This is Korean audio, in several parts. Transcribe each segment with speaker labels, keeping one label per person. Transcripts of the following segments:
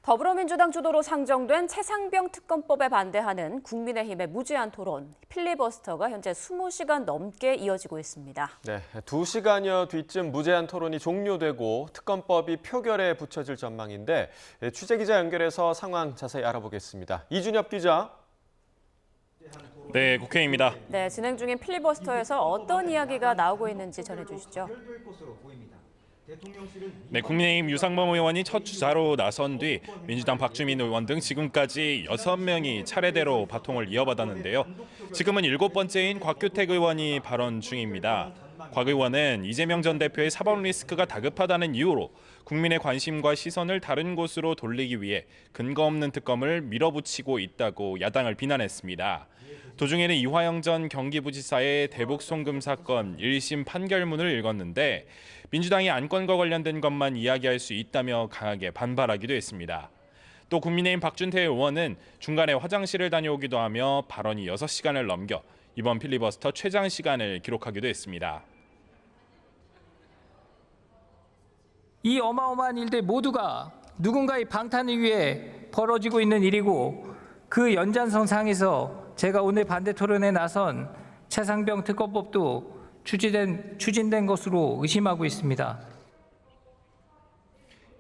Speaker 1: 더불어민주당 주도로 상정된 최상병 특검법에 반대하는 국민의힘의 무제한 토론, 필리버스터가 현재 20시간 넘게 이어지고 있습니다.
Speaker 2: 네, 2시간여 뒤쯤 무제한 토론이 종료되고 특검법이 표결에 붙여질 전망인데 취재기자 연결해서 상황 자세히 알아보겠습니다. 이준엽 기자.
Speaker 3: 네, 국회입니다.
Speaker 1: 네, 진행 중인 필리버스터에서 어떤 이야기가 나오고 있는지 전해주시죠.
Speaker 3: 네, 국민의힘 유상범 의원이 첫 주자로 나선 뒤 민주당 박주민 의원 등 지금까지 6명이 차례대로 바통을 이어받았는데요. 지금은 7번째인 곽규택 의원이 발언 중입니다. 곽 의원은 이재명 전 대표의 사법 리스크가 다급하다는 이유로 국민의 관심과 시선을 다른 곳으로 돌리기 위해 근거 없는 특검을 밀어붙이고 있다고 야당을 비난했습니다. 도중에는 이화영 전 경기부지사의 대북 송금 사건 1심 판결문을 읽었는데 민주당이 안건과 관련된 것만 이야기할 수 있다며 강하게 반발하기도 했습니다. 또 국민의힘 박준태 의원은 중간에 화장실을 다녀오기도 하며 발언이 6시간을 넘겨 이번 필리버스터 최장 시간을 기록하기도 했습니다.
Speaker 4: 이 어마어마한 일들 모두가 누군가의 방탄을 위해 벌어지고 있는 일이고 그 연장선상에서 제가 오늘 반대 토론에 나선 최상병 특검법도 추진된 것으로 의심하고 있습니다.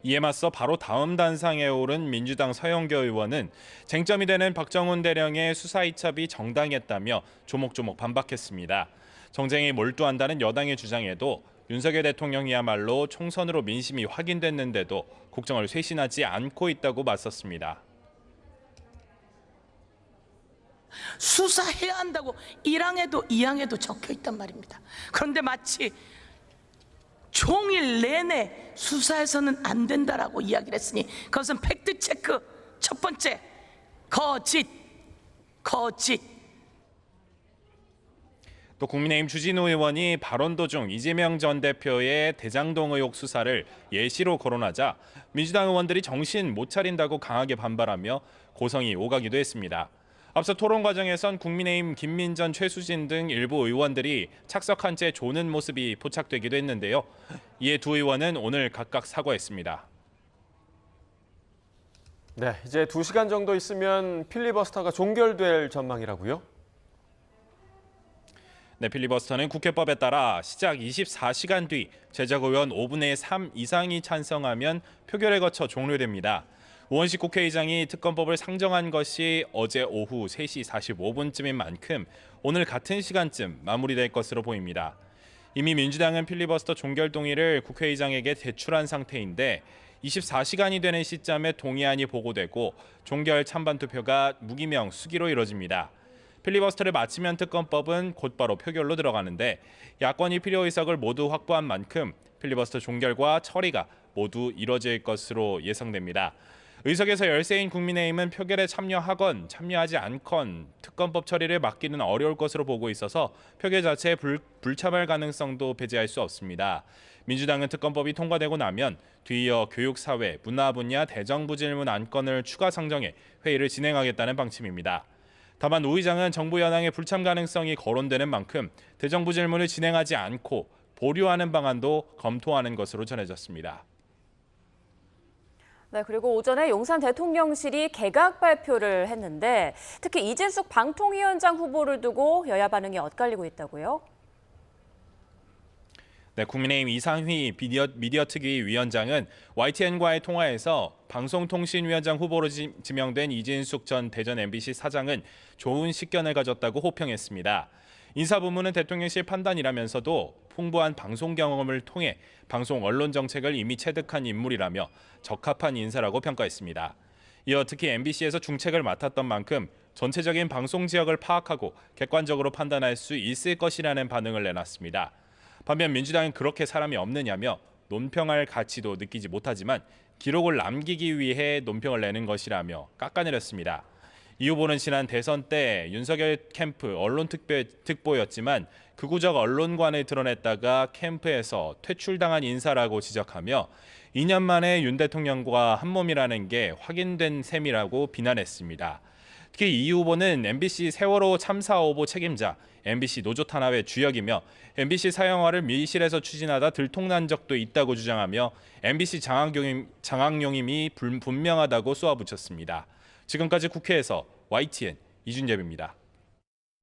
Speaker 3: 이에 맞서 바로 다음 단상에 오른 민주당 서영교 의원은 쟁점이 되는 박정훈 대령의 수사 이첩이 정당했다며 조목조목 반박했습니다. 정쟁에 몰두한다는 여당의 주장에도 윤석열 대통령이야말로 총선으로 민심이 확인됐는데도 국정을 쇄신하지 않고 있다고 맞섰습니다.
Speaker 5: 수사해야 한다고 1항에도 2항에도 적혀 있단 말입니다. 그런데 마치 종일 내내 수사해서는 안 된다라고 이야기를 했으니 그것은 팩트 체크 첫 번째 거짓.
Speaker 3: 또 국민의힘 주진우 의원이 발언 도중 이재명 전 대표의 대장동 의혹 수사를 예시로 거론하자 민주당 의원들이 정신 못 차린다고 강하게 반발하며 고성이 오가기도 했습니다. 앞서 토론 과정에선 국민의힘 김민전, 최수진 등 일부 의원들이 착석한 채 조는 모습이 포착되기도 했는데요. 이에 두 의원은 오늘 각각 사과했습니다.
Speaker 2: 네, 이제 2시간 정도 있으면 필리버스터가 종결될 전망이라고요?
Speaker 3: 네, 필리버스터는 국회법에 따라 시작 24시간 뒤 제적 의원 5분의 3 이상이 찬성하면 표결에 거쳐 종료됩니다. 우원식 국회의장이 특검법을 상정한 것이 어제 오후 3시 45분쯤인 만큼 오늘 같은 시간쯤 마무리될 것으로 보입니다. 이미 민주당은 필리버스터 종결 동의를 국회의장에게 제출한 상태인데 24시간이 되는 시점에 동의안이 보고되고 종결 찬반 투표가 무기명 수기로 이뤄집니다. 필리버스터를 마치면 특검법은 곧바로 표결로 들어가는데 야권이 필요 의석을 모두 확보한 만큼 필리버스터 종결과 처리가 모두 이뤄질 것으로 예상됩니다. 의석에서 열세인 국민의힘은 표결에 참여하건 참여하지 않건 특검법 처리를 막기는 어려울 것으로 보고 있어서 표결 자체에 불참할 가능성도 배제할 수 없습니다. 민주당은 특검법이 통과되고 나면 뒤이어 교육, 사회, 문화 분야 대정부 질문 안건을 추가 상정해 회의를 진행하겠다는 방침입니다. 다만 우 의장은 정부 여당의 불참 가능성이 거론되는 만큼 대정부 질문을 진행하지 않고 보류하는 방안도 검토하는 것으로 전해졌습니다.
Speaker 1: 네, 그리고 오전에 용산 대통령실이 개각 발표를 했는데 특히 이진숙 방통위원장 후보를 두고 여야 반응이 엇갈리고 있다고요?
Speaker 3: 네, 국민의힘 이상휘 미디어특위 위원장은 YTN과의 통화에서 방송통신위원장 후보로 지명된 이진숙 전 대전 MBC 사장은 좋은 식견을 가졌다고 호평했습니다. 인사부문은 대통령실 판단이라면서도 풍부한 방송 경험을 통해 방송 언론 정책을 이미 체득한 인물이라며 적합한 인사라고 평가했습니다. 이어 특히 MBC에서 중책을 맡았던 만큼 전체적인 방송 지역을 파악하고 객관적으로 판단할 수 있을 것이라는 반응을 내놨습니다. 반면 민주당은 그렇게 사람이 없느냐며 논평할 가치도 느끼지 못하지만 기록을 남기기 위해 논평을 내는 것이라며 깎아내렸습니다. 이 후보는 지난 대선 때 윤석열 캠프 언론특보였지만 극우적 언론관을 드러냈다가 캠프에서 퇴출당한 인사라고 지적하며 2년 만에 윤 대통령과 한몸이라는 게 확인된 셈이라고 비난했습니다. 특히 이 후보는 MBC 세월호 참사 오보 책임자, MBC 노조 탄압의 주역이며 MBC 사형화를 밀실에서 추진하다 들통난 적도 있다고 주장하며 MBC 장악용임이 분명하다고 쏘아붙였습니다. 지금까지 국회에서 YTN 이준엽입니다.